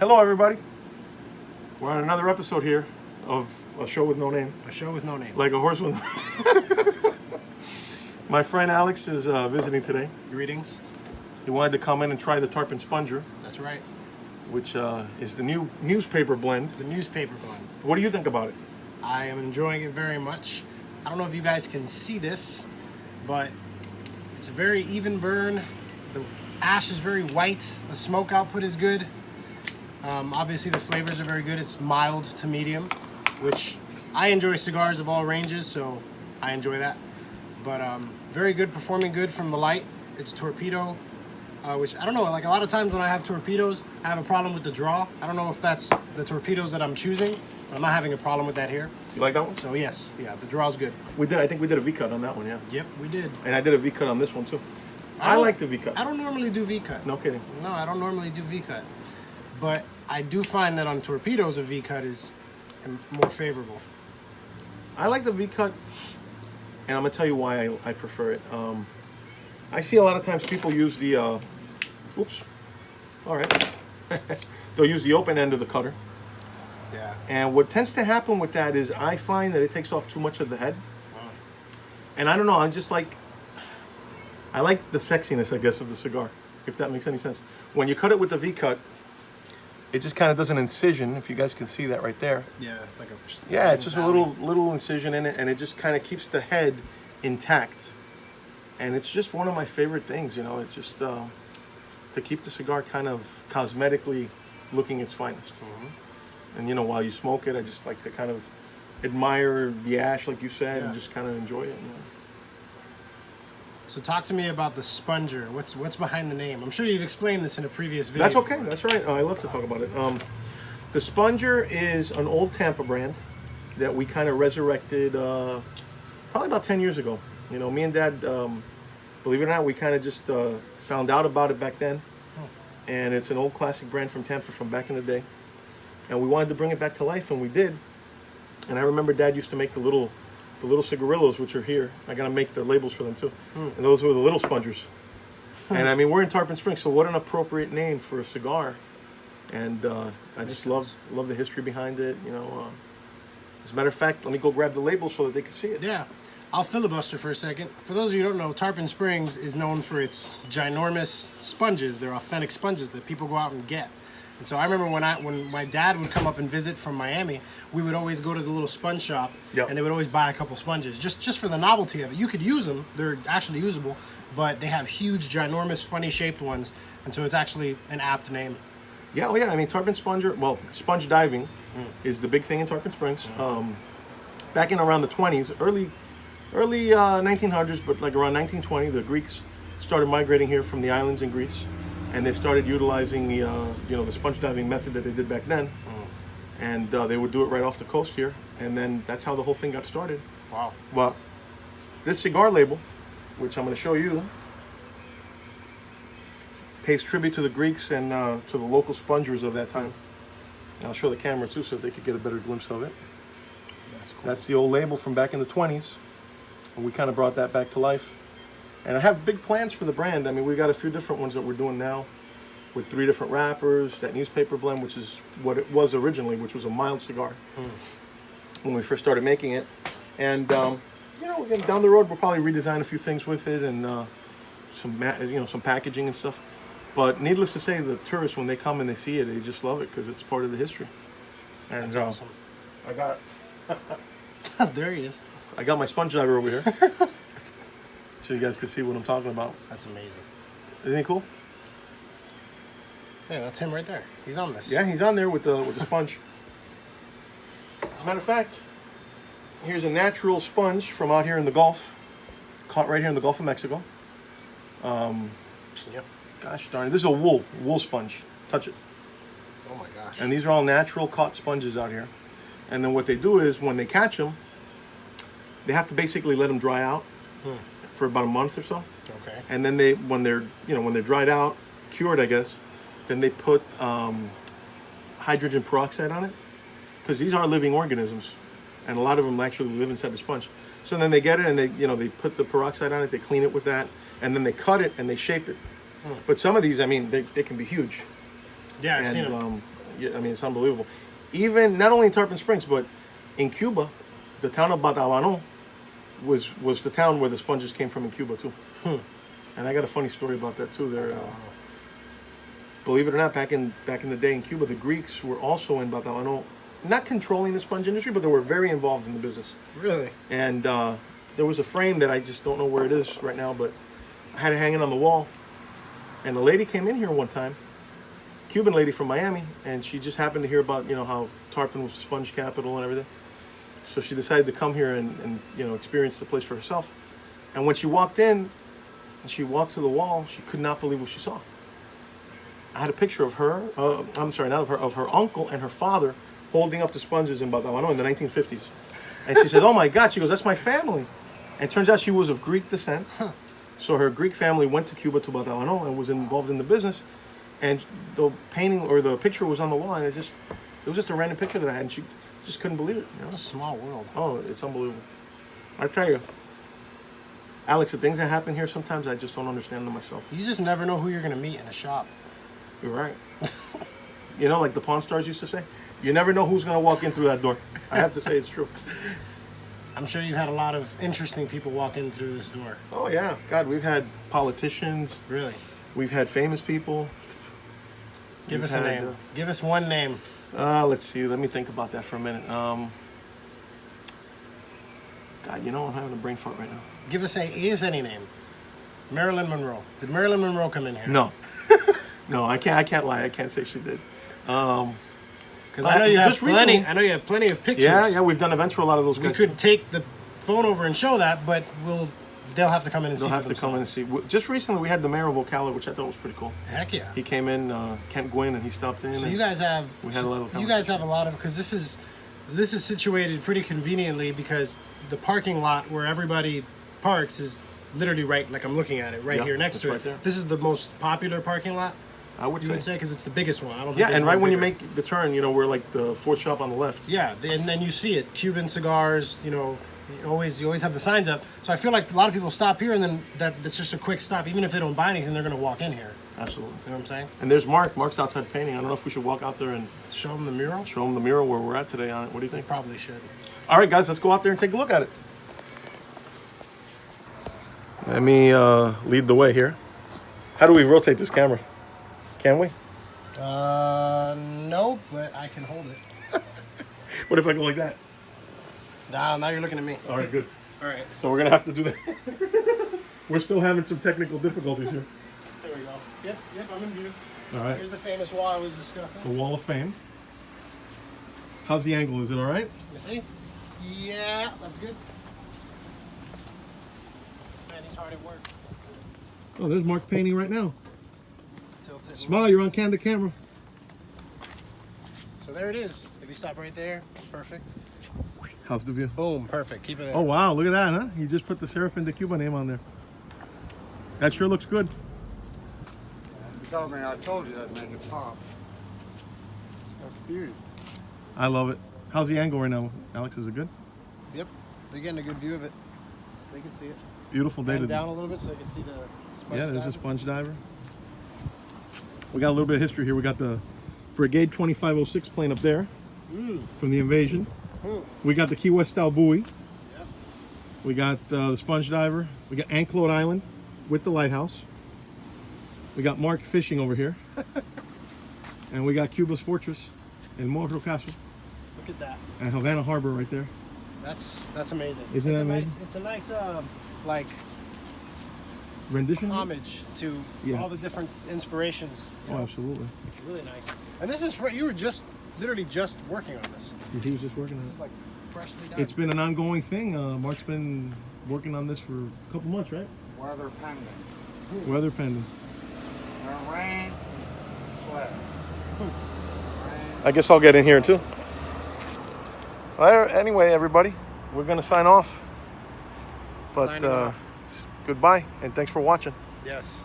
Hello, everybody. We're on another episode here of a show with no name. A show with no name. Like a horse with no My friend Alex is visiting today. Greetings. He wanted to come in and try the Tarpon Sponger, That's right. which is the new newspaper blend. The newspaper blend. What do you think about it? I am enjoying it very much. I don't know if you guys can see this, but it's a very even burn. The ash is very white. The smoke output is good. Obviously, the flavors are very good. It's mild to medium, which I enjoy cigars of all ranges, so I enjoy that. But very good, performing good from the light. It's torpedo, which I don't know, like a lot of times when I have torpedoes, I have a problem with the draw. I don't know if that's the torpedoes that I'm choosing, but I'm not having a problem with that here. You like that one? So yes, yeah, the draw's good. We did. I think we did a V-cut on that one, yeah. Yep, we did. And I did a V-cut on this one, too. I like the V-cut. I don't normally do V-cut. No kidding. No, I don't normally do V-cut. But I do find that on torpedoes, a V-cut is more favorable. I like the V-cut, and I'm going to tell you why I prefer it. I see a lot of times people use the, oops, all right. They'll use the open end of the cutter. Yeah. And what tends to happen with that is I find that it takes off too much of the head. And I don't know, I'm just like, I like the sexiness, I guess, of the cigar, if that makes any sense. When you cut it with the V-cut, it just kind of does an incision, if you guys can see that right there. Yeah, it's like a... Yeah, it's just a little incision in it, and it just kind of keeps the head intact. And it's just one of my favorite things, you know, it's just to keep the cigar kind of cosmetically looking its finest. And, you know, while you smoke it, I just like to kind of admire the ash, like you said, and just kind of enjoy it, you know. So talk to me about the Sponger. What's behind the name? I'm sure you've explained this in a previous video. That's okay. That's right. I love to talk about it. The Sponger is an old Tampa brand that we kind of resurrected probably about 10 years ago. You know, me and Dad, believe it or not, we kind of just found out about it back then. And it's an old classic brand from Tampa from back in the day. And we wanted to bring it back to life, and we did. And I remember Dad used to make the little cigarillos, which are here. I gotta make the labels for them too. And those were the little spongers. And I mean, we're in Tarpon Springs, so what an appropriate name for a cigar. And I just love the history behind it. You know, as a matter of fact, let me go grab the labels so that they can see it. Yeah, I'll filibuster for a second. For those of you who don't know, Tarpon Springs is known for its ginormous sponges. They're authentic sponges that people go out and get. And so I remember when my dad would come up and visit from Miami, we would always go to the little sponge shop, and they would always buy a couple sponges just for the novelty of it. You could use them; they're actually usable, but they have huge, ginormous, funny-shaped ones, and so it's actually an apt name. Yeah, oh yeah. I mean, Tarpon Sponger. Well, sponge diving is the big thing in Tarpon Springs. Back in around the 20s, early 1900s, but like around 1920, the Greeks started migrating here from the islands in Greece. And they started utilizing the, the sponge diving method that they did back then. And they would do it right off the coast here. And then that's how the whole thing got started. Wow. Well, this cigar label, which I'm going to show you, pays tribute to the Greeks and to the local spongers of that time. And I'll show the camera too so they could get a better glimpse of it. That's cool. That's the old label from back in the 20s. And we kind of brought that back to life. And I have big plans for the brand. I mean, we got a few different ones that we're doing now with 3 different wrappers, that newspaper blend, which is what it was originally, which was a mild cigar when we first started making it. And, you know, again, down the road, we'll probably redesign a few things with it and some packaging and stuff. But needless to say, the tourists, when they come and they see it, they just love it because it's part of the history. And That's awesome. I got There he is. I got my sponge diver over here. So you guys can see what I'm talking about. That's amazing. Isn't he cool? Yeah, that's him right there. He's on this. Yeah, he's on there with the sponge. As a matter of fact, here's a natural sponge from out here in the Gulf, caught right here in the Gulf of Mexico. Yep. Gosh darn it, this is a wool sponge. Touch it. Oh my gosh. And these are all natural caught sponges out here. And then what they do is when they catch them, they have to basically let them dry out for about a month or so. Okay. And then when they're dried out, cured, I guess, then they put hydrogen peroxide on it, because these are living organisms, and a lot of them actually live inside the sponge. So then they get it and they put the peroxide on it, they clean it with that, and then they cut it and they shape it. But some of these, I mean, they can be huge. Yeah, I've seen them. Yeah, I mean, it's unbelievable. Even not only in Tarpon Springs, but in Cuba, the town of Batabano was the town where the sponges came from in Cuba too. And I got a funny story about that too. There, believe it or not, back in the day in Cuba, the Greeks were also in Batabano, not controlling the sponge industry, but they were very involved in the business. Really? And there was a frame that I just don't know where it is right now, but I had it hanging on the wall. And a lady came in here one time, Cuban lady from Miami, and she just happened to hear about, you know, how Tarpon was the sponge capital and everything. So she decided to come here and you know, experience the place for herself. And when she walked in and she walked to the wall, she could not believe what she saw. I had a picture of her, I'm sorry, not of her uncle and her father holding up the sponges in Batabano in the 1950s. And she said, oh my God, she goes, that's my family. And it turns out she was of Greek descent. So her Greek family went to Cuba to Batabano and was involved in the business. And the painting or the picture was on the wall, and it was just a random picture that I had, and she just couldn't believe it. You know? What a small world. Oh, it's unbelievable. I tell you, Alex, the things that happen here sometimes I just don't understand them myself. You just never know who you're gonna meet in a shop. You're right. You know, like the Pawn Stars used to say, you never know who's gonna walk in through that door. I have to say it's true. I'm sure you've had a lot of interesting people walk in through this door. Oh yeah, God, we've had politicians. Really? We've had famous people. Give us a name. Give us one name. Let's see. Let me think about that for a minute. God, you know, I'm having a brain fart right now. Give us any name. Marilyn Monroe. Did Marilyn Monroe come in here? No. No, I can't lie. I can't say she did. Because I know you have plenty. Recently, I know you have plenty of pictures. Yeah, we've done events for a lot of those guys. We could take the phone over and show that, but they'll have to come in and see. They'll have to come in and see. Just recently, we had the mayor of Ocala, which I thought was pretty cool. Heck yeah. He came in, Kent Gwynn, and he stopped in. So you guys have. We had a lot of. You guys have a lot of, because this is situated pretty conveniently, because the parking lot where everybody parks is literally right, like I'm looking at it right here next to it. There. This is the most popular parking lot. I would say because it's the biggest one. I don't think yeah, and right when you make the turn, you know, we're like the fourth shop on the left. Yeah, and then you see it, Cuban cigars. You know, you always have the signs up. So I feel like a lot of people stop here, and then that's just a quick stop. Even if they don't buy anything, they're going to walk in here. Absolutely. You know what I'm saying? And there's Mark. Mark's outside painting. I don't know if we should walk out there and show them the mural. Show them the mural where we're at today on it. What do you think? Probably should. All right, guys, let's go out there and take a look at it. Let me lead the way here. How do we rotate this camera? Can we? No, but I can hold it. What if I go like that? Now you're looking at me. All right, good. All right. So we're gonna have to do that. We're still having some technical difficulties here. There we go. Yep, I'm in view. All right. Here's the famous wall I was discussing. The Wall of Fame. How's the angle? Is it all right? You see? Yeah, that's good. Man, he's hard at work. Oh, there's Mark painting right now. Tilt it. Smile, you're on the camera. So there it is. If you stop right there, perfect. How's the view? Boom, perfect. Keep it there. Oh, wow, look at that, huh? You just put the Serafin de Cuba name on there. That sure looks good. You told me, I told you that'd make it pop. That's beauty. I love it. How's the angle right now, Alex? Is it good? Yep, they're getting a good view of it. They can see it. Beautiful day Bend today. down a little bit so they can see the sponge Yeah, there's diver. a sponge diver. We got a little bit of history here. We got the Brigade 2506 plane up there from the invasion. We got the Key West style buoy. Yep. We got the sponge diver. We got Anclote Island with the lighthouse. We got Mark fishing over here. And we got Cuba's fortress in Morro Castle. Look at that. And Havana Harbor right there. That's amazing. Isn't that amazing? It's a nice like Rendition? homage to all the different inspirations. Oh, absolutely. Really nice. And this is you were literally just working on this. He was just working on This it. is like freshly done. It's been an ongoing thing. Mark's been working on this for a couple months, right? Weather pending. Weather pending. No rain, sweat. I guess I'll get in here too. All right, anyway, everybody, we're going to sign off. But Signing off. goodbye, and thanks for watching. Yes.